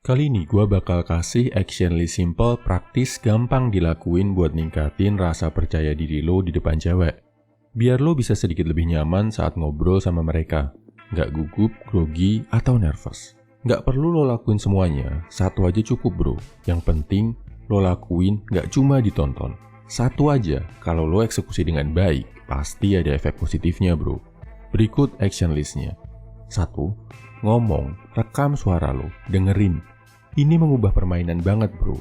Kali ini gue bakal kasih action list simple, praktis, gampang dilakuin buat ningkatin rasa percaya diri lo di depan cewek. Biar lo bisa sedikit lebih nyaman saat ngobrol sama mereka. Nggak gugup, grogi, atau nervous. Nggak perlu lo lakuin semuanya, satu aja cukup bro. Yang penting lo lakuin nggak cuma ditonton. Satu aja, kalau lo eksekusi dengan baik, pasti ada efek positifnya bro. Berikut action listnya. 1. Ngomong, rekam suara lo, dengerin. Ini mengubah permainan banget bro.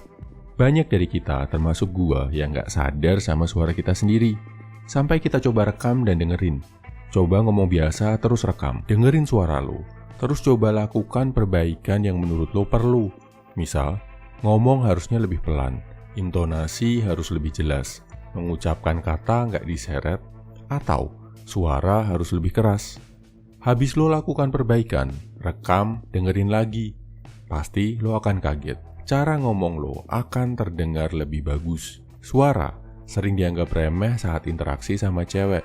Banyak dari kita, termasuk gua, yang gak sadar sama suara kita sendiri. Sampai kita coba rekam dan dengerin. Coba ngomong biasa terus rekam, dengerin suara lo. Terus coba lakukan perbaikan yang menurut lo perlu. Misal, ngomong harusnya lebih pelan, intonasi harus lebih jelas, mengucapkan kata gak diseret, atau suara harus lebih keras. Habis lo lakukan perbaikan, rekam, dengerin lagi. Pasti lo akan kaget, cara ngomong lo akan terdengar lebih bagus. Suara sering dianggap remeh saat interaksi sama cewek.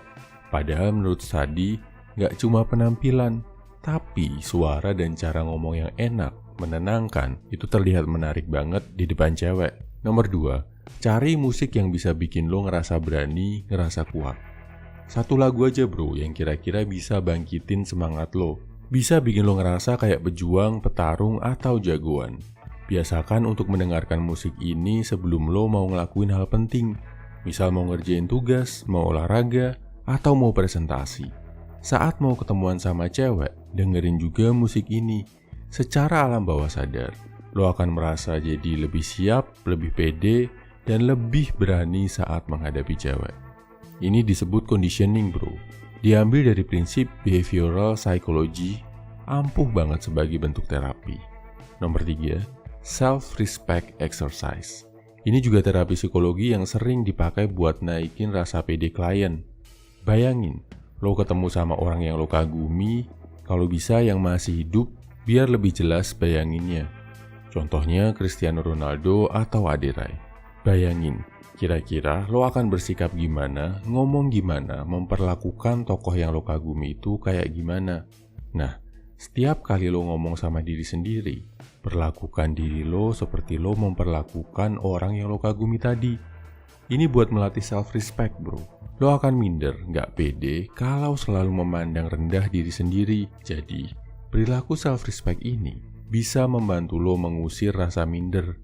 Padahal menurut Sadi, gak cuma penampilan, tapi suara dan cara ngomong yang enak, menenangkan, itu terlihat menarik banget di depan cewek. Nomor 2, cari musik yang bisa bikin lo ngerasa berani, ngerasa kuat. Satu lagu aja bro yang kira-kira bisa bangkitin semangat lo. Bisa bikin lo ngerasa kayak pejuang, petarung, atau jagoan. Biasakan untuk mendengarkan musik ini sebelum lo mau ngelakuin hal penting. Misal mau ngerjain tugas, mau olahraga, atau mau presentasi. Saat mau ketemuan sama cewek, dengerin juga musik ini. Secara alam bawah sadar, lo akan merasa jadi lebih siap, lebih pede, dan lebih berani saat menghadapi cewek. Ini disebut conditioning bro. Diambil dari prinsip behavioral psychology, ampuh banget sebagai bentuk terapi. Nomor 3, self-respect exercise. Ini juga terapi psikologi yang sering dipakai buat naikin rasa pede klien. Bayangin, lo ketemu sama orang yang lo kagumi, kalau bisa yang masih hidup, biar lebih jelas bayanginnya. Contohnya Cristiano Ronaldo atau Aderai. Bayangin, kira-kira lo akan bersikap gimana, ngomong gimana, memperlakukan tokoh yang lo kagumi itu kayak gimana. Nah, setiap kali lo ngomong sama diri sendiri, perlakukan diri lo seperti lo memperlakukan orang yang lo kagumi tadi. Ini buat melatih self-respect bro. Lo akan minder, gak pede, kalau selalu memandang rendah diri sendiri. Jadi, perilaku self-respect ini bisa membantu lo mengusir rasa minder.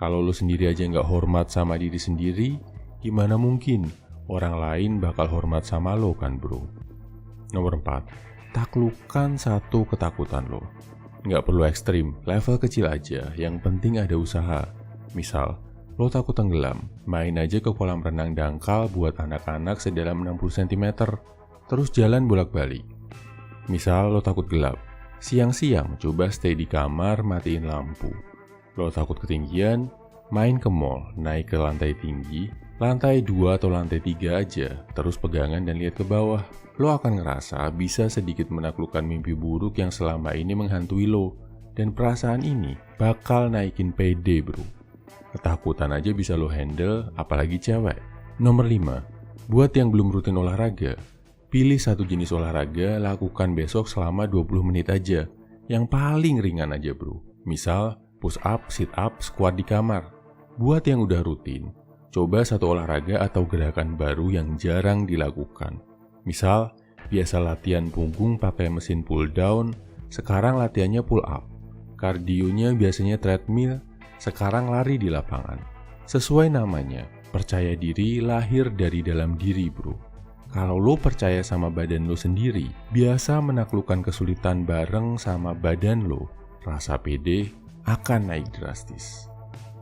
Kalau lo sendiri aja gak hormat sama diri sendiri, gimana mungkin orang lain bakal hormat sama lo kan bro? Nomor 4, taklukkan satu ketakutan lo. Gak perlu ekstrim, level kecil aja, yang penting ada usaha. Misal, lo takut tenggelam, main aja ke kolam renang dangkal buat anak-anak sedalam 60 cm, terus jalan bolak-balik. Misal, lo takut gelap, siang-siang coba stay di kamar, matiin lampu. Lo takut ketinggian, main ke mall, naik ke lantai tinggi, lantai 2 atau lantai 3 aja, terus pegangan dan lihat ke bawah. Lo akan ngerasa bisa sedikit menaklukkan mimpi buruk yang selama ini menghantui lo. Dan perasaan ini bakal naikin PD bro. Ketakutan aja bisa lo handle, apalagi cewek. Nomor 5, buat yang belum rutin olahraga, pilih satu jenis olahraga, lakukan besok selama 20 menit aja. Yang paling ringan aja bro. Misal, push up, sit up, squat di kamar. Buat yang udah rutin, coba satu olahraga atau gerakan baru yang jarang dilakukan. Misal, biasa latihan punggung pakai mesin pull down, sekarang latihannya pull up. Kardionya biasanya treadmill, sekarang lari di lapangan. Sesuai namanya, percaya diri lahir dari dalam diri bro. Kalau lo percaya sama badan lo sendiri, biasa menaklukkan kesulitan bareng sama badan lo, rasa pede akan naik drastis.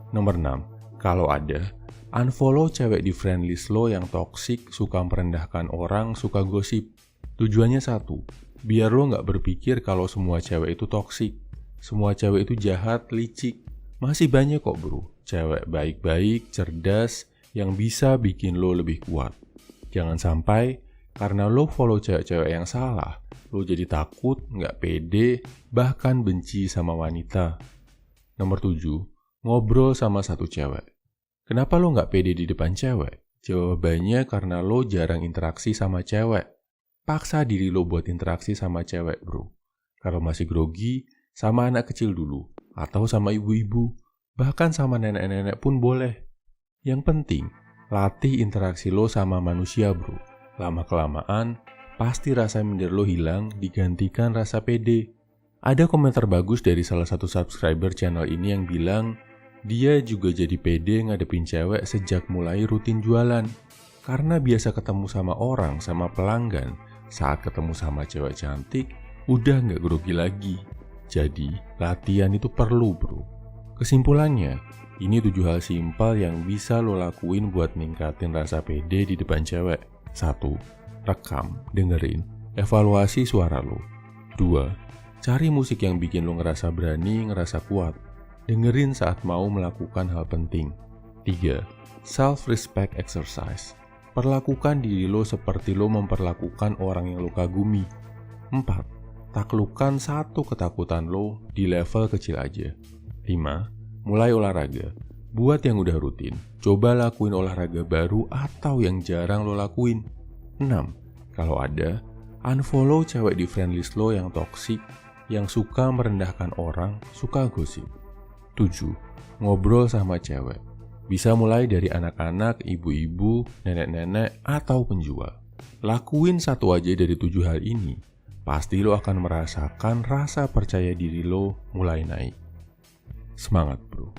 Nomor 6, kalau ada, unfollow cewek di friend list lo yang toksik, suka merendahkan orang, suka gosip. Tujuannya satu, biar lo gak berpikir kalau semua cewek itu toksik. Semua cewek itu jahat, licik. Masih banyak kok bro, cewek baik-baik, cerdas, yang bisa bikin lo lebih kuat. Jangan sampai, karena lo follow cewek-cewek yang salah, lo jadi takut, gak pede, bahkan benci sama wanita. Nomor 7, ngobrol sama satu cewek. Kenapa lo gak pede di depan cewek? Jawabannya karena lo jarang interaksi sama cewek. Paksa diri lo buat interaksi sama cewek bro. Kalau masih grogi, sama anak kecil dulu. atau sama ibu-ibu, bahkan sama nenek-nenek pun boleh. Yang penting, latih interaksi lo sama manusia bro. Lama-kelamaan, pasti rasa minder lo hilang digantikan rasa pede. Ada komentar bagus dari salah satu subscriber channel ini yang bilang, dia juga jadi pede ngadepin cewek sejak mulai rutin jualan. Karena biasa ketemu sama orang, sama pelanggan, saat ketemu sama cewek cantik, udah nggak grogi lagi. Jadi, latihan itu perlu bro. Kesimpulannya, ini 7 hal simpel yang bisa lo lakuin buat ningkatin rasa pede di depan cewek. 1. Rekam, dengerin, evaluasi suara lo. 2. Cari musik yang bikin lo ngerasa berani, ngerasa kuat. Dengerin saat mau melakukan hal penting. 3. Self-respect exercise. Perlakukan diri lo seperti lo memperlakukan orang yang lo kagumi. 4. Taklukkan satu ketakutan lo di level kecil aja. 5. Mulai olahraga. Buat yang udah rutin, coba lakuin olahraga baru atau yang jarang lo lakuin. 6. Kalau ada, unfollow cewek di friend list lo yang toksik, yang suka merendahkan orang, suka gosip. 7. Ngobrol sama cewek. Bisa mulai dari anak-anak, ibu-ibu, nenek-nenek, atau penjual. Lakuin satu aja dari 7 hal ini, pasti lo akan merasakan rasa percaya diri lo mulai naik. Semangat bro.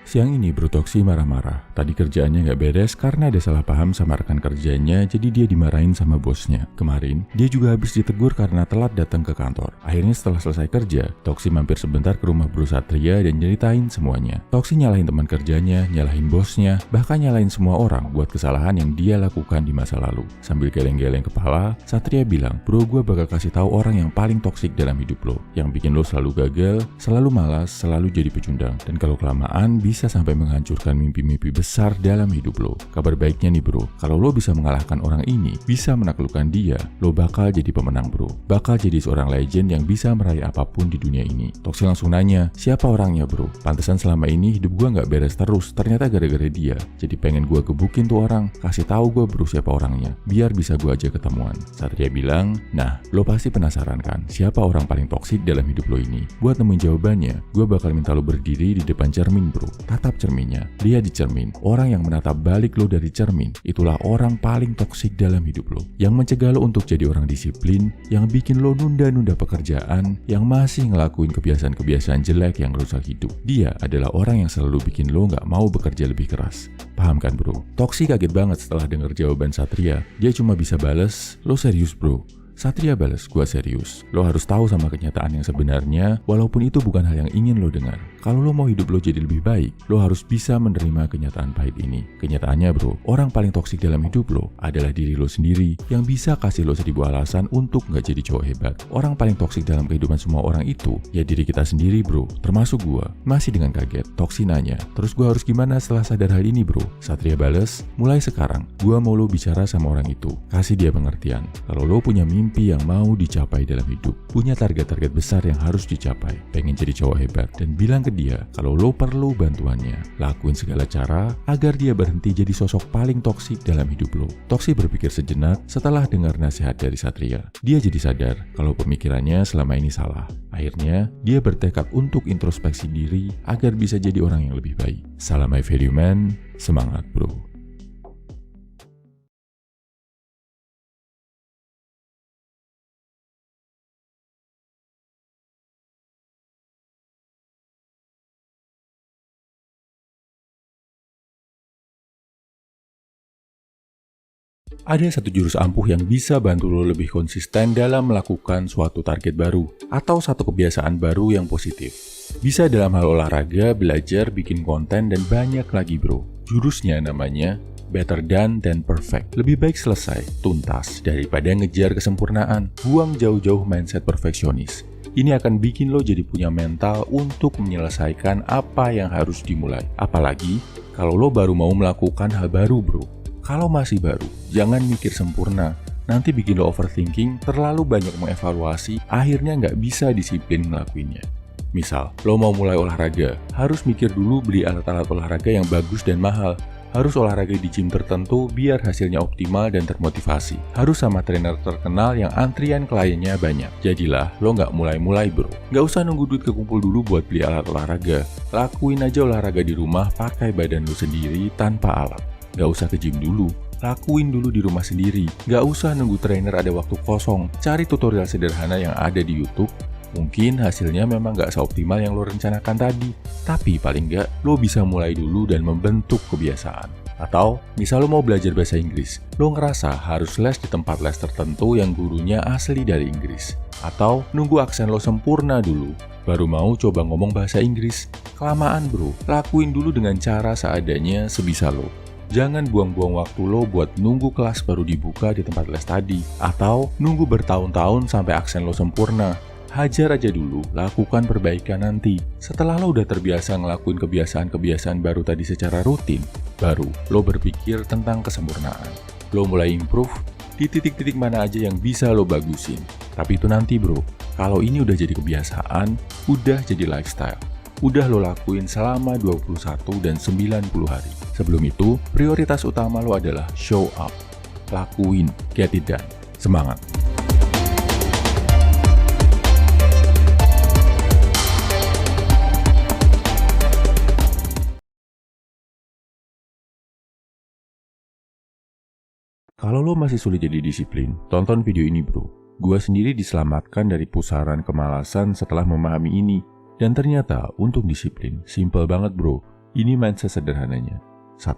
Siang ini Bro Toksi marah-marah. Tadi kerjaannya nggak beres karena ada salah paham sama rekan kerjanya, jadi dia dimarahin sama bosnya. Kemarin, dia juga habis ditegur karena telat datang ke kantor. Akhirnya setelah selesai kerja, Toksi mampir sebentar ke rumah Bro Satria dan nyeritain semuanya. Toksi nyalahin teman kerjanya, nyalahin bosnya, bahkan nyalahin semua orang buat kesalahan yang dia lakukan di masa lalu. Sambil geleng-geleng kepala, Satria bilang, "Bro, gue bakal kasih tahu orang yang paling toksik dalam hidup lo, yang bikin lo selalu gagal, selalu malas, selalu jadi pecundang, dan kalau kelamaan bisa sampai menghancurkan mimpi-mimpi besar dalam hidup lo. Kabar baiknya nih bro, kalau lo bisa mengalahkan orang ini, bisa menaklukkan dia, lo bakal jadi pemenang bro. Bakal jadi seorang legend yang bisa meraih apapun di dunia ini." Toksi langsung nanya, "Siapa orangnya bro? Pantesan selama ini hidup gue gak beres terus, ternyata gara-gara dia. Jadi pengen gue gebukin tuh orang, kasih tahu gue bro siapa orangnya, biar bisa gue aja ketemuan." Satria bilang, "Nah, lo pasti penasaran kan, siapa orang paling toksik dalam hidup lo ini? Buat nemuin jawabannya, gue bakal minta lo berdiri di depan cermin bro. Tatap cerminnya, lihat di cermin. Orang yang menatap balik lo dari cermin, itulah orang paling toksik dalam hidup lo. Yang mencegah lo untuk jadi orang disiplin, yang bikin lo nunda-nunda pekerjaan, yang masih ngelakuin kebiasaan-kebiasaan jelek yang rusak hidup. Dia adalah orang yang selalu bikin lo gak mau bekerja lebih keras." Paham kan bro? Toksi kaget banget setelah dengar jawaban Satria. Dia cuma bisa bales, "Lo serius bro?" Satria balas, "Gua serius. Lo harus tahu sama kenyataan yang sebenarnya, walaupun itu bukan hal yang ingin lo dengar. Kalau lo mau hidup lo jadi lebih baik, lo harus bisa menerima kenyataan pahit ini. Kenyataannya bro, orang paling toksik dalam hidup lo adalah diri lo sendiri, yang bisa kasih lo 1000 alasan untuk gak jadi cowok hebat. Orang paling toksik dalam kehidupan semua orang itu, ya diri kita sendiri bro, termasuk gua." Masih dengan kaget, Toksi nanya, "Terus gua harus gimana setelah sadar hal ini bro?" Satria balas, "Mulai sekarang, gua mau lo bicara sama orang itu. Kasih dia pengertian. Kalau lo punya mimpi yang mau dicapai dalam hidup, punya target-target besar yang harus dicapai, pengen jadi cowok hebat, dan bilang ke dia kalau lo perlu bantuannya. Lakuin segala cara agar dia berhenti jadi sosok paling toksik dalam hidup lo." Toksi berpikir sejenak setelah dengar nasihat dari Satria. Dia jadi sadar kalau pemikirannya selama ini salah. Akhirnya, dia bertekad untuk introspeksi diri agar bisa jadi orang yang lebih baik. Salam my value man, semangat bro. Ada satu jurus ampuh yang bisa bantu lo lebih konsisten dalam melakukan suatu target baru atau satu kebiasaan baru yang positif. Bisa dalam hal olahraga, belajar, bikin konten, dan banyak lagi bro. Jurusnya namanya better done than perfect. Lebih baik selesai, tuntas, daripada ngejar kesempurnaan. Buang jauh-jauh mindset perfeksionis. Ini akan bikin lo jadi punya mental untuk menyelesaikan apa yang harus dimulai. Apalagi kalau lo baru mau melakukan hal baru bro. Kalau masih baru, jangan mikir sempurna. Nanti bikin lo overthinking, terlalu banyak mengevaluasi, akhirnya nggak bisa disiplin ngelakuinnya. Misal, lo mau mulai olahraga, harus mikir dulu beli alat-alat olahraga yang bagus dan mahal. Harus olahraga di gym tertentu biar hasilnya optimal dan termotivasi. Harus sama trainer terkenal yang antrian kliennya banyak. Jadilah lo nggak mulai-mulai bro. Nggak usah nunggu duit kekumpul dulu buat beli alat olahraga. Lakuin aja olahraga di rumah pakai badan lo sendiri tanpa alat. Nggak usah ke gym dulu. Lakuin dulu di rumah sendiri. Nggak usah nunggu trainer ada waktu kosong. Cari tutorial sederhana yang ada di YouTube. Mungkin hasilnya memang nggak seoptimal yang lo rencanakan tadi, tapi paling nggak lo bisa mulai dulu dan membentuk kebiasaan. Atau misal lo mau belajar bahasa Inggris, lo ngerasa harus les di tempat les tertentu yang gurunya asli dari Inggris. Atau nunggu aksen lo sempurna dulu, baru mau coba ngomong bahasa Inggris. Kelamaan bro, lakuin dulu dengan cara seadanya sebisa lo. Jangan buang-buang waktu lo buat nunggu kelas baru dibuka di tempat les tadi, atau nunggu bertahun-tahun sampai aksen lo sempurna. Hajar aja dulu, lakukan perbaikan nanti. Setelah lo udah terbiasa ngelakuin kebiasaan-kebiasaan baru tadi secara rutin, baru lo berpikir tentang kesempurnaan. Lo mulai improve di titik-titik mana aja yang bisa lo bagusin. Tapi itu nanti bro, kalau ini udah jadi kebiasaan, udah jadi lifestyle. Udah lo lakuin selama 21 dan 90 hari. Sebelum itu, prioritas utama lo adalah show up. Lakuin, get it done. Semangat! Kalau lo masih sulit jadi disiplin, tonton video ini bro. Gua sendiri diselamatkan dari pusaran kemalasan setelah memahami ini. Dan ternyata untuk disiplin, simple banget bro. Ini mindset sederhananya. 1.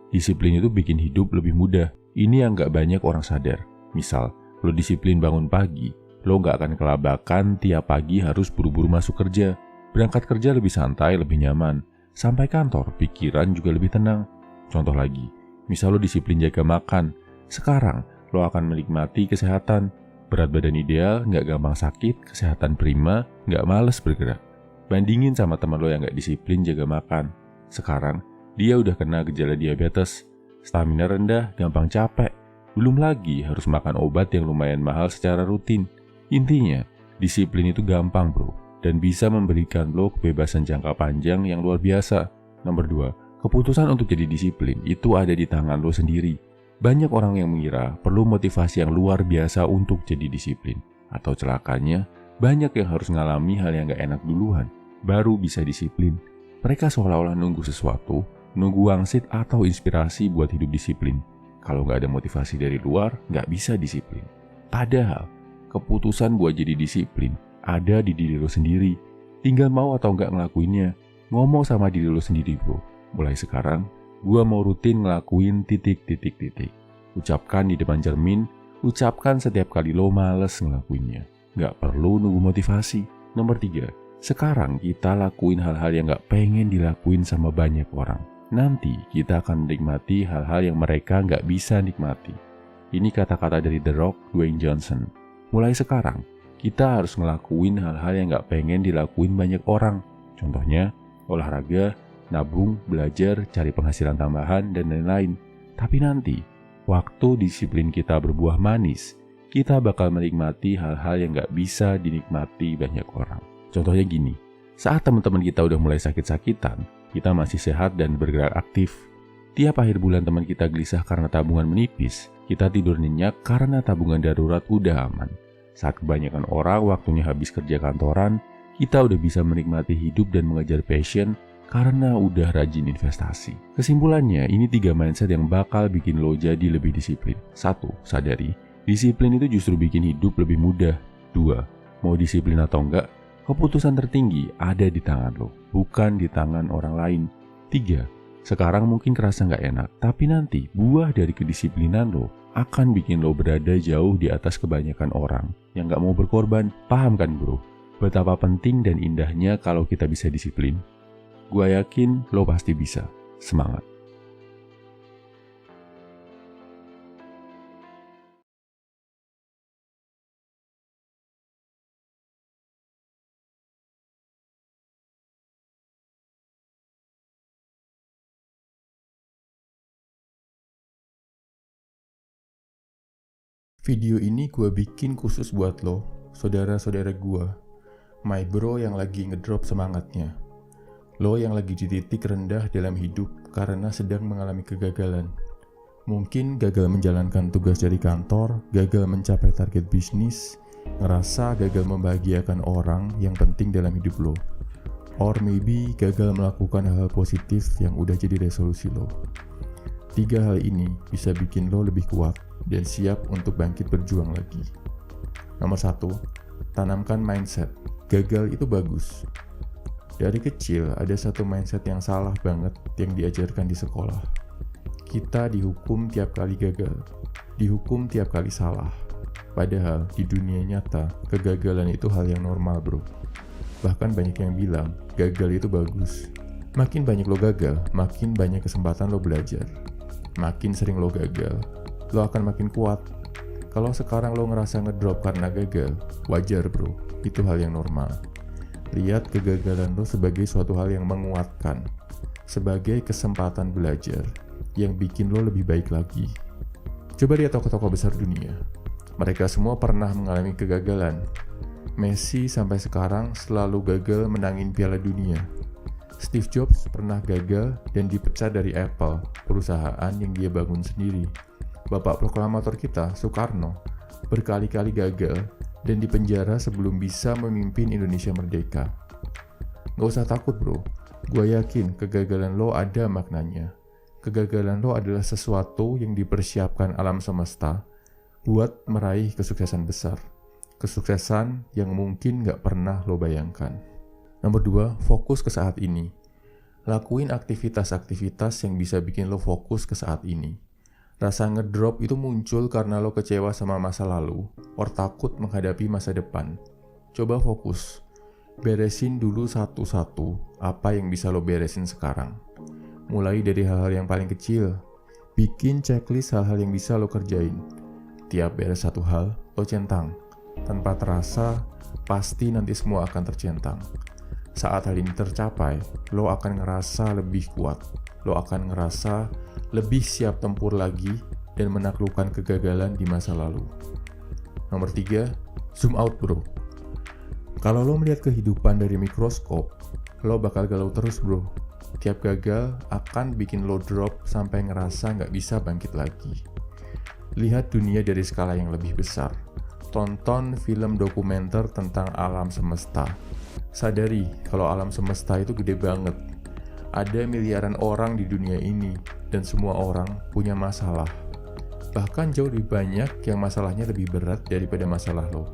Disiplin itu bikin hidup lebih mudah. Ini yang gak banyak orang sadar. Misal, lo disiplin bangun pagi, lo gak akan kelabakan tiap pagi harus buru-buru masuk kerja. Berangkat kerja lebih santai, lebih nyaman. Sampai kantor, pikiran juga lebih tenang. Contoh lagi, misal lo disiplin jaga makan. Sekarang, lo akan menikmati kesehatan. Berat badan ideal, nggak gampang sakit, kesehatan prima, nggak males bergerak. Bandingin sama teman lo yang nggak disiplin jaga makan. Sekarang, dia udah kena gejala diabetes. Stamina rendah, gampang capek. Belum lagi harus makan obat yang lumayan mahal secara rutin. Intinya, disiplin itu gampang bro. Dan bisa memberikan lo kebebasan jangka panjang yang luar biasa. Nomor 2, keputusan untuk jadi disiplin itu ada di tangan lo sendiri. Banyak orang yang mengira perlu motivasi yang luar biasa untuk jadi disiplin. Atau celakanya, banyak yang harus ngalami hal yang gak enak duluan, baru bisa disiplin. Mereka seolah-olah nunggu sesuatu, nunggu wangsit atau inspirasi buat hidup disiplin. Kalau gak ada motivasi dari luar, gak bisa disiplin. Padahal, keputusan buat jadi disiplin ada di diri lo sendiri. Tinggal mau atau gak ngelakuinnya. Ngomong sama diri lo sendiri bro, mulai sekarang, gua mau rutin ngelakuin titik-titik-titik. Ucapkan di depan cermin, ucapkan setiap kali lo males ngelakuinnya. Gak perlu nunggu motivasi. Nomor 3, sekarang kita lakuin hal-hal yang gak pengen dilakuin sama banyak orang. Nanti kita akan menikmati hal-hal yang mereka gak bisa nikmati. Ini kata-kata dari The Rock, Dwayne Johnson. Mulai sekarang, kita harus ngelakuin hal-hal yang gak pengen dilakuin banyak orang. Contohnya, olahraga, nabung, belajar, cari penghasilan tambahan, dan lain-lain. Tapi nanti, waktu disiplin kita berbuah manis, kita bakal menikmati hal-hal yang gak bisa dinikmati banyak orang. Contohnya gini, saat teman-teman kita udah mulai sakit-sakitan, kita masih sehat dan bergerak aktif. Tiap akhir bulan teman kita gelisah karena tabungan menipis, kita tidur nyenyak karena tabungan darurat udah aman. Saat kebanyakan orang waktunya habis kerja kantoran, kita udah bisa menikmati hidup dan mengejar passion, karena udah rajin investasi. Kesimpulannya, ini 3 mindset yang bakal bikin lo jadi lebih disiplin. 1. Sadari, disiplin itu justru bikin hidup lebih mudah. 2. Mau disiplin atau enggak, keputusan tertinggi ada di tangan lo, bukan di tangan orang lain. 3. Sekarang mungkin kerasa nggak enak, tapi nanti buah dari kedisiplinan lo akan bikin lo berada jauh di atas kebanyakan orang yang nggak mau berkorban. Paham kan bro? Betapa penting dan indahnya kalau kita bisa disiplin. Gua yakin lo pasti bisa. Semangat. Video ini gue bikin khusus buat lo, saudara-saudara gue, my bro yang lagi ngedrop semangatnya. Lo yang lagi di titik rendah dalam hidup karena sedang mengalami kegagalan. Mungkin gagal menjalankan tugas dari kantor, gagal mencapai target bisnis, ngerasa gagal membahagiakan orang yang penting dalam hidup lo. Or maybe gagal melakukan hal-hal positif yang udah jadi resolusi lo. 3 hal ini bisa bikin lo lebih kuat dan siap untuk bangkit berjuang lagi. Nomor 1, tanamkan mindset. Gagal itu bagus. Dari kecil ada satu mindset yang salah banget yang diajarkan di sekolah. Kita dihukum tiap kali gagal, dihukum tiap kali salah. Padahal di dunia nyata, kegagalan itu hal yang normal bro. Bahkan banyak yang bilang, gagal itu bagus. Makin banyak lo gagal, makin banyak kesempatan lo belajar. Makin sering lo gagal, lo akan makin kuat. Kalau sekarang lo ngerasa ngedrop karena gagal, wajar bro, itu hal yang normal. Lihat kegagalan lo sebagai suatu hal yang menguatkan, sebagai kesempatan belajar, yang bikin lo lebih baik lagi. Coba lihat tokoh-tokoh besar dunia. Mereka semua pernah mengalami kegagalan. Messi sampai sekarang selalu gagal menangin Piala Dunia. Steve Jobs pernah gagal dan dipecat dari Apple, perusahaan yang dia bangun sendiri. Bapak proklamator kita, Soekarno, berkali-kali gagal dan dipenjara sebelum bisa memimpin Indonesia merdeka. Gak usah takut bro, gue yakin kegagalan lo ada maknanya. Kegagalan lo adalah sesuatu yang dipersiapkan alam semesta buat meraih kesuksesan besar. Kesuksesan yang mungkin gak pernah lo bayangkan. Nomor 2, fokus ke saat ini. Lakuin aktivitas-aktivitas yang bisa bikin lo fokus ke saat ini. Rasa ngedrop itu muncul karena lo kecewa sama masa lalu, or takut menghadapi masa depan. Coba fokus. Beresin dulu satu-satu apa yang bisa lo beresin sekarang. Mulai dari hal-hal yang paling kecil. Bikin checklist hal-hal yang bisa lo kerjain. Tiap beres satu hal, lo centang. Tanpa terasa, pasti nanti semua akan tercentang. Saat hal ini tercapai, lo akan ngerasa lebih kuat. Lo akan ngerasa lebih siap tempur lagi dan menaklukkan kegagalan di masa lalu. Nomor 3, zoom out bro. Kalau lo melihat kehidupan dari mikroskop, lo bakal galau terus bro. Tiap gagal akan bikin lo drop sampai ngerasa nggak bisa bangkit lagi. Lihat dunia dari skala yang lebih besar. Tonton film dokumenter tentang alam semesta. Sadari kalau alam semesta itu gede banget. Ada miliaran orang di dunia ini dan semua orang punya masalah. Bahkan jauh lebih banyak yang masalahnya lebih berat daripada masalah lo.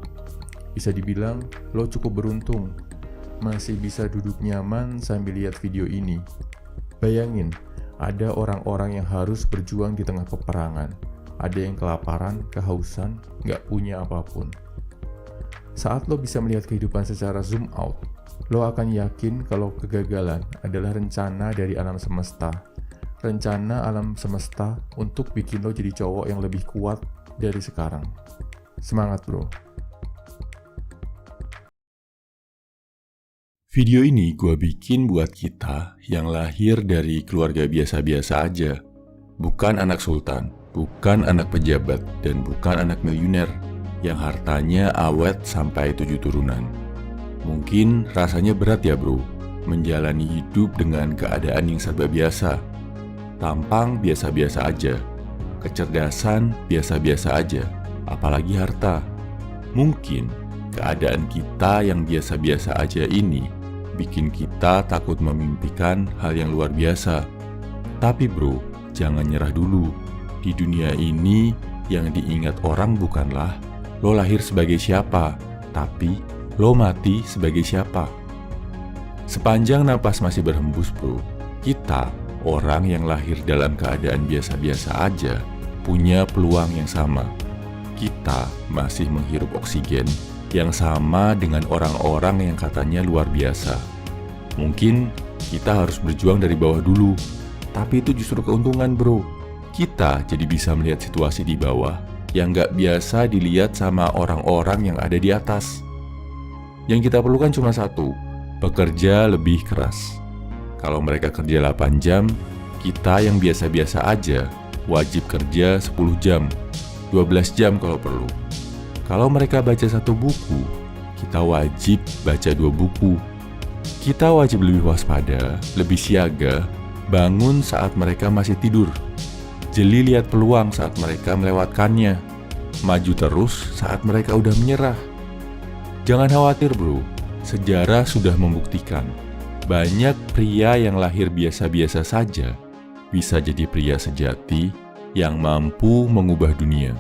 Bisa dibilang lo cukup beruntung masih bisa duduk nyaman sambil lihat video ini. Bayangin, ada orang-orang yang harus berjuang di tengah peperangan. Ada yang kelaparan, kehausan, gak punya apapun. Saat lo bisa melihat kehidupan secara zoom out, lo akan yakin kalau kegagalan adalah rencana dari alam semesta. Rencana alam semesta untuk bikin lo jadi cowok yang lebih kuat dari sekarang. Semangat bro. Video ini gue bikin buat kita yang lahir dari keluarga biasa-biasa aja. Bukan anak sultan, bukan anak pejabat, dan bukan anak miliuner yang hartanya awet sampai 7 turunan. Mungkin rasanya berat ya bro, menjalani hidup dengan keadaan yang serba biasa. Tampang biasa-biasa aja, kecerdasan biasa-biasa aja, apalagi harta. Mungkin keadaan kita yang biasa-biasa aja ini bikin kita takut memimpikan hal yang luar biasa. Tapi bro, jangan nyerah dulu. Di dunia ini yang diingat orang bukanlah lo lahir sebagai siapa, tapi lo mati sebagai siapa. Sepanjang napas masih berhembus bro, kita, orang yang lahir dalam keadaan biasa-biasa aja, punya peluang yang sama. Kita masih menghirup oksigen yang sama dengan orang-orang yang katanya luar biasa. Mungkin kita harus berjuang dari bawah dulu, tapi itu justru keuntungan bro. Kita jadi bisa melihat situasi di bawah yang gak biasa dilihat sama orang-orang yang ada di atas. Yang kita perlukan cuma satu, bekerja lebih keras. Kalau mereka kerja 8 jam, kita yang biasa-biasa aja wajib kerja 10 jam, 12 jam kalau perlu. Kalau mereka baca 1 buku, kita wajib baca 2 buku. Kita wajib lebih waspada, lebih siaga, bangun saat mereka masih tidur. Jeli lihat peluang saat mereka melewatkannya. Maju terus saat mereka udah menyerah. Jangan khawatir bro, sejarah sudah membuktikan banyak pria yang lahir biasa-biasa saja bisa jadi pria sejati yang mampu mengubah dunia.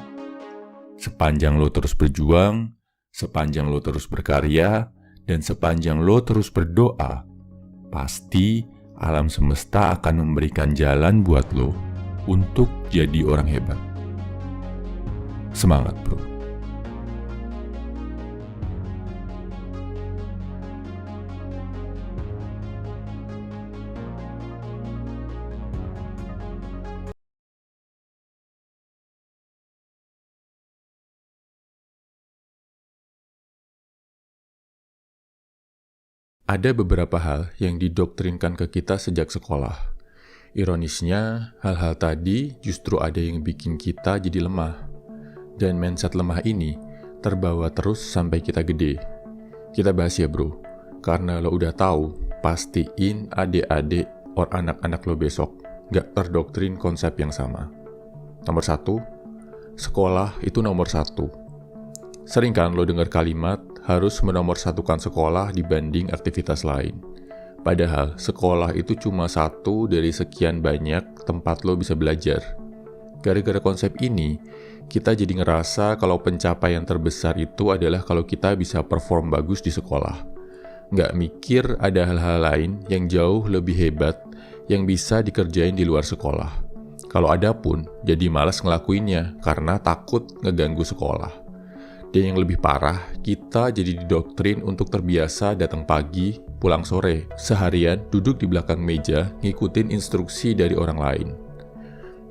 Sepanjang lo terus berjuang, sepanjang lo terus berkarya, dan sepanjang lo terus berdoa, pasti alam semesta akan memberikan jalan buat lo untuk jadi orang hebat. Semangat bro. Ada beberapa hal yang didoktrinkan ke kita sejak sekolah. Ironisnya, hal-hal tadi justru ada yang bikin kita jadi lemah. Dan mindset lemah ini terbawa terus sampai kita gede. Kita bahas ya bro, karena lo udah tahu, pastiin adik-adik or anak-anak lo besok gak terdoktrin konsep yang sama. Nomor 1, sekolah itu nomor 1. Sering kan lo dengar kalimat harus menomorsatukan sekolah dibanding aktivitas lain. Padahal sekolah itu cuma satu dari sekian banyak tempat lo bisa belajar. Gara-gara konsep ini, kita jadi ngerasa kalau pencapaian terbesar itu adalah kalau kita bisa perform bagus di sekolah. Nggak mikir ada hal-hal lain yang jauh lebih hebat yang bisa dikerjain di luar sekolah. Kalau ada pun, jadi malas ngelakuinnya karena takut ngeganggu sekolah. Dan yang lebih parah, kita jadi didoktrin untuk terbiasa datang pagi, pulang sore, seharian duduk di belakang meja, ngikutin instruksi dari orang lain.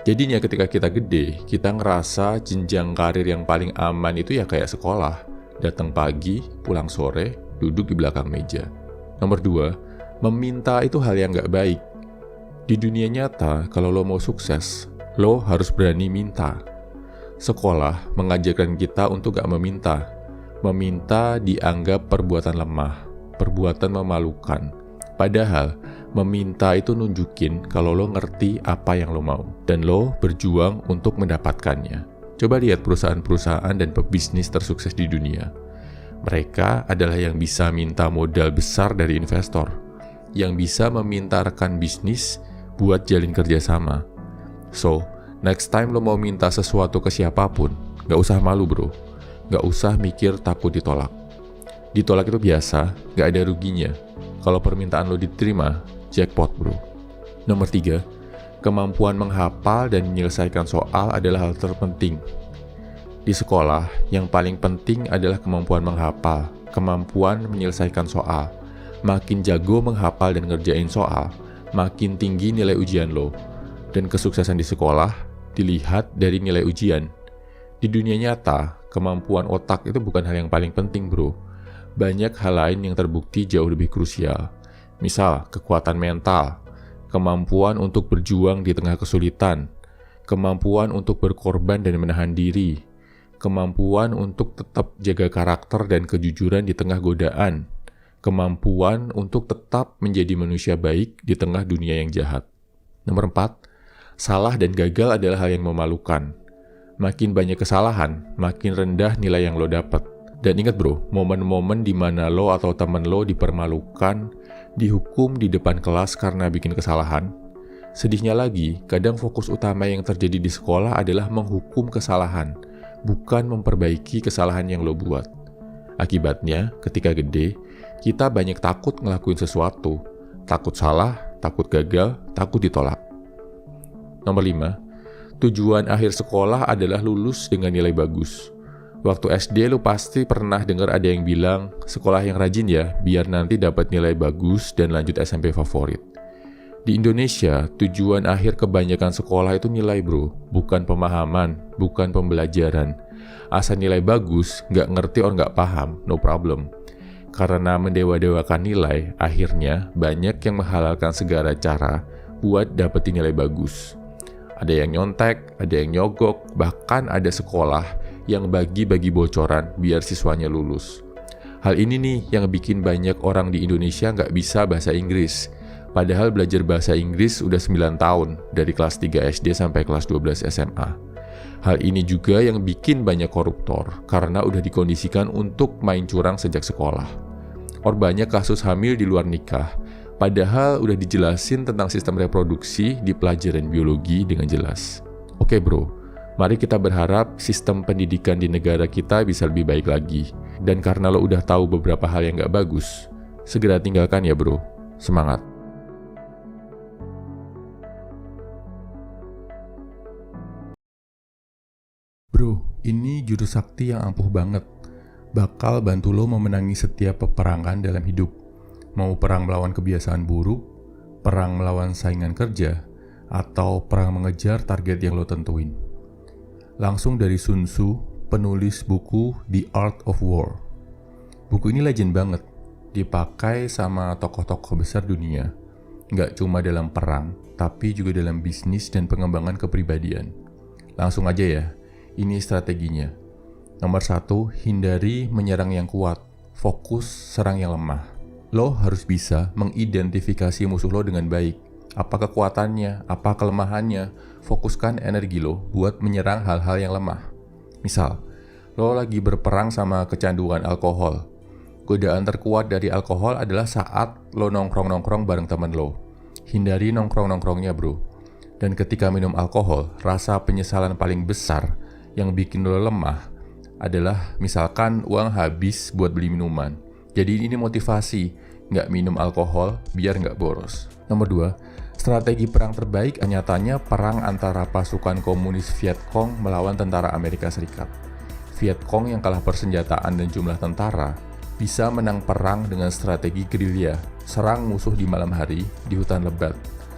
Jadinya ketika kita gede, kita ngerasa jenjang karir yang paling aman itu ya kayak sekolah. Datang pagi, pulang sore, duduk di belakang meja. Nomor 2, meminta itu hal yang nggak baik. Di dunia nyata, kalau lo mau sukses, lo harus berani minta. Sekolah mengajarkan kita untuk gak meminta. Meminta dianggap perbuatan lemah, perbuatan memalukan. Padahal, meminta itu nunjukin kalau lo ngerti apa yang lo mau, dan lo berjuang untuk mendapatkannya. Coba lihat perusahaan-perusahaan dan pebisnis tersukses di dunia. Mereka adalah yang bisa minta modal besar dari investor, yang bisa meminta rekan bisnis buat jalin kerjasama. So, next time lo mau minta sesuatu ke siapapun, gak usah malu bro. Gak usah mikir takut ditolak. Ditolak itu biasa, gak ada ruginya. Kalau permintaan lo diterima, jackpot bro. Nomor 3, kemampuan menghafal dan menyelesaikan soal adalah hal terpenting. Di sekolah, yang paling penting adalah kemampuan menghafal, kemampuan menyelesaikan soal. Makin jago menghafal dan ngerjain soal, makin tinggi nilai ujian lo. Dan kesuksesan di sekolah dilihat dari nilai ujian. Di dunia nyata, kemampuan otak itu bukan hal yang paling penting bro. Banyak hal lain yang terbukti jauh lebih krusial. Misal, kekuatan mental, kemampuan untuk berjuang di tengah kesulitan, kemampuan untuk berkorban dan menahan diri, kemampuan untuk tetap jaga karakter dan kejujuran di tengah godaan, kemampuan untuk tetap menjadi manusia baik di tengah dunia yang jahat. Nomor 4, salah dan gagal adalah hal yang memalukan. Makin banyak kesalahan, makin rendah nilai yang lo dapat. Dan ingat bro, momen-momen di mana lo atau temen lo dipermalukan, dihukum di depan kelas karena bikin kesalahan. Sedihnya lagi, kadang fokus utama yang terjadi di sekolah adalah menghukum kesalahan, bukan memperbaiki kesalahan yang lo buat. Akibatnya, ketika gede, kita banyak takut ngelakuin sesuatu. Takut salah, takut gagal, takut ditolak. Nomor 5, tujuan akhir sekolah adalah lulus dengan nilai bagus. Waktu SD lu pasti pernah dengar ada yang bilang, sekolah yang rajin ya, biar nanti dapat nilai bagus dan lanjut SMP favorit. Di Indonesia, tujuan akhir kebanyakan sekolah itu nilai bro, bukan pemahaman, bukan pembelajaran. Asal nilai bagus, nggak ngerti or nggak paham, no problem. Karena mendewa-dewakan nilai, akhirnya banyak yang menghalalkan segala cara buat dapetin nilai bagus. Ada yang nyontek, ada yang nyogok, bahkan ada sekolah yang bagi-bagi bocoran biar siswanya lulus. Hal ini nih yang bikin banyak orang di Indonesia nggak bisa bahasa Inggris. Padahal belajar bahasa Inggris udah 9 tahun, dari kelas 3 SD sampai kelas 12 SMA. Hal ini juga yang bikin banyak koruptor, karena udah dikondisikan untuk main curang sejak sekolah. Banyak kasus hamil di luar nikah, padahal udah dijelasin tentang sistem reproduksi di pelajaran biologi dengan jelas. Oke bro, mari kita berharap sistem pendidikan di negara kita bisa lebih baik lagi. Dan karena lo udah tahu beberapa hal yang gak bagus, segera tinggalkan ya bro. Semangat! Bro, ini jurus sakti yang ampuh banget. Bakal bantu lo memenangi setiap peperangan dalam hidup. Mau perang melawan kebiasaan buruk, perang melawan saingan kerja, atau perang mengejar target yang lo tentuin. Langsung dari Sun Tzu, penulis buku The Art of War. Buku ini legend banget, dipakai sama tokoh-tokoh besar dunia. Nggak cuma dalam perang, tapi juga dalam bisnis dan pengembangan kepribadian. Langsung aja ya, ini strateginya. Nomor 1, hindari menyerang yang kuat, fokus serang yang lemah. Lo harus bisa mengidentifikasi musuh lo dengan baik. Apa kekuatannya, apa kelemahannya, fokuskan energi lo buat menyerang hal-hal yang lemah. Misal, lo lagi berperang sama kecanduan alkohol. Godaan terkuat dari alkohol adalah saat lo nongkrong-nongkrong bareng temen lo. Hindari nongkrong-nongkrongnya bro. Dan ketika minum alkohol, rasa penyesalan paling besar yang bikin lo lemah adalah misalkan uang habis buat beli minuman. Jadi ini motivasi, nggak minum alkohol biar nggak boros. Nomor 2, strategi perang terbaik nyatanya perang antara pasukan komunis Vietcong melawan tentara Amerika Serikat. Vietcong yang kalah persenjataan dan jumlah tentara bisa menang perang dengan strategi gerilya, serang musuh di malam hari di hutan lebat,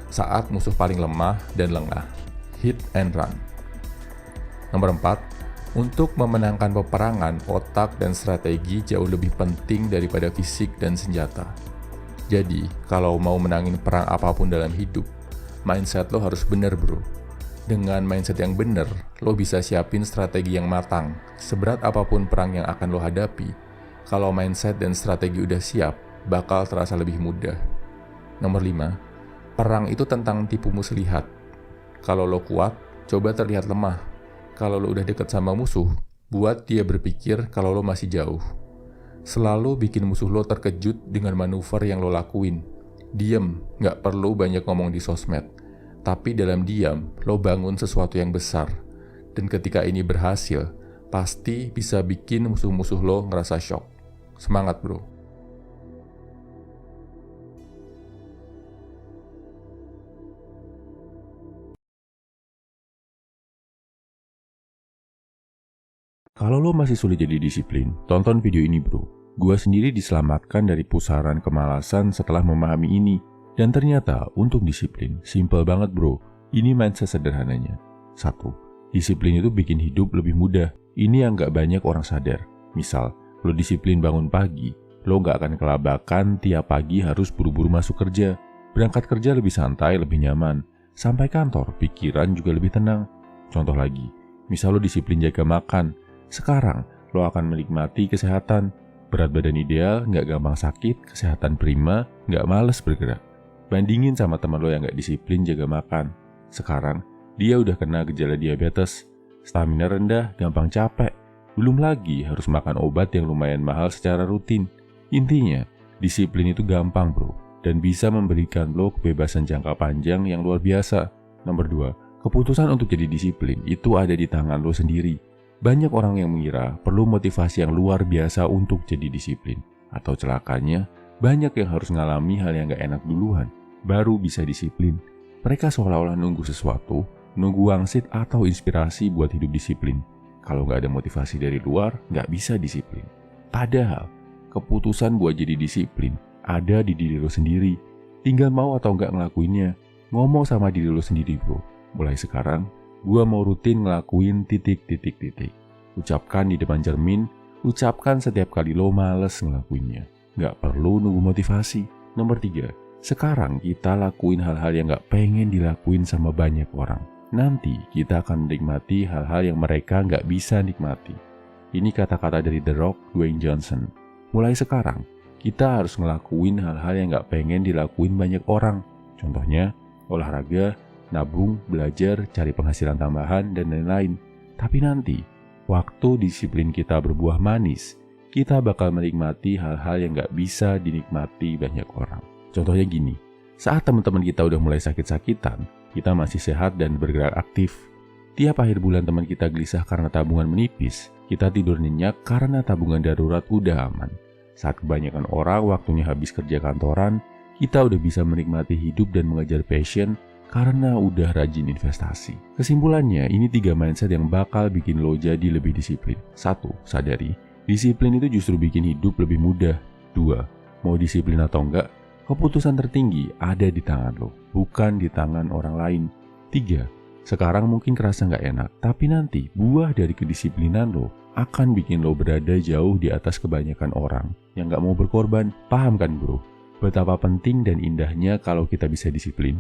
saat musuh paling lemah dan lengah. Hit and run. Nomor 4, untuk memenangkan peperangan, otak dan strategi jauh lebih penting daripada fisik dan senjata. Jadi, kalau mau menangin perang apapun dalam hidup, mindset lo harus bener bro. Dengan mindset yang bener, lo bisa siapin strategi yang matang. Seberat apapun perang yang akan lo hadapi, kalau mindset dan strategi udah siap, bakal terasa lebih mudah. Nomor 5, perang itu tentang tipu muslihat. Kalau lo kuat, coba terlihat lemah. Kalau lo udah deket sama musuh, buat dia berpikir kalau lo masih jauh. Selalu bikin musuh lo terkejut dengan manuver yang lo lakuin. Diem, nggak perlu banyak ngomong di sosmed. Tapi dalam diam, lo bangun sesuatu yang besar. Dan ketika ini berhasil, pasti bisa bikin musuh-musuh lo ngerasa shock. Semangat bro. Kalau lo masih sulit jadi disiplin, tonton video ini bro. Gua sendiri diselamatkan dari pusaran kemalasan setelah memahami ini. Dan ternyata untuk disiplin, simple banget bro. Ini mindset sederhananya. 1. Disiplin itu bikin hidup lebih mudah. Ini yang gak banyak orang sadar. Misal, lo disiplin bangun pagi, lo gak akan kelabakan tiap pagi harus buru-buru masuk kerja. Berangkat kerja lebih santai, lebih nyaman. Sampai kantor, pikiran juga lebih tenang. Contoh lagi, misal lo disiplin jaga makan. Sekarang, lo akan menikmati kesehatan. Berat badan ideal, nggak gampang sakit, kesehatan prima, nggak males bergerak. Bandingin sama teman lo yang nggak disiplin jaga makan. Sekarang, dia udah kena gejala diabetes. Stamina rendah, gampang capek. Belum lagi harus makan obat yang lumayan mahal secara rutin. Intinya, disiplin itu gampang bro. Dan bisa memberikan lo kebebasan jangka panjang yang luar biasa. Nomor 2, keputusan untuk jadi disiplin itu ada di tangan lo sendiri. Banyak orang yang mengira perlu motivasi yang luar biasa untuk jadi disiplin. Atau celakanya, banyak yang harus ngalami hal yang gak enak duluan, baru bisa disiplin. Mereka seolah-olah nunggu sesuatu, nunggu wangsit atau inspirasi buat hidup disiplin. Kalau gak ada motivasi dari luar, gak bisa disiplin. Padahal, keputusan buat jadi disiplin ada di diri lo sendiri. Tinggal mau atau gak ngelakuinnya. Ngomong sama diri lo sendiri bro. Mulai sekarang, gua mau rutin ngelakuin titik-titik-titik. Ucapkan di depan cermin, ucapkan setiap kali lo males ngelakuinnya. Gak perlu nunggu motivasi. Nomor 3, sekarang kita lakuin hal-hal yang gak pengen dilakuin sama banyak orang. nanti kita akan menikmati hal-hal yang mereka nggak bisa nikmati. Ini kata-kata dari The Rock, Dwayne Johnson. Mulai sekarang, kita harus ngelakuin hal-hal yang nggak pengen dilakuin banyak orang. Contohnya, olahraga, nabung, belajar, cari penghasilan tambahan, dan lain-lain. Tapi nanti, waktu disiplin kita berbuah manis, kita bakal menikmati hal-hal yang nggak bisa dinikmati banyak orang. Contohnya gini, saat teman-teman kita udah mulai sakit-sakitan, kita masih sehat dan bergerak aktif. Tiap akhir bulan teman kita gelisah karena tabungan menipis, kita tidur nyenyak karena tabungan darurat udah aman. Saat kebanyakan orang waktunya habis kerja kantoran, kita udah bisa menikmati hidup dan mengejar passion karena udah rajin investasi. Kesimpulannya, ini 3 mindset yang bakal bikin lo jadi lebih disiplin. 1. Sadari, disiplin itu justru bikin hidup lebih mudah. 2. Mau disiplin atau enggak, keputusan tertinggi ada di tangan lo, bukan di tangan orang lain. 3. Sekarang mungkin kerasa nggak enak, tapi nanti buah dari kedisiplinan lo akan bikin lo berada jauh di atas kebanyakan orang yang nggak mau berkorban. Paham kan bro? Betapa penting dan indahnya kalau kita bisa disiplin.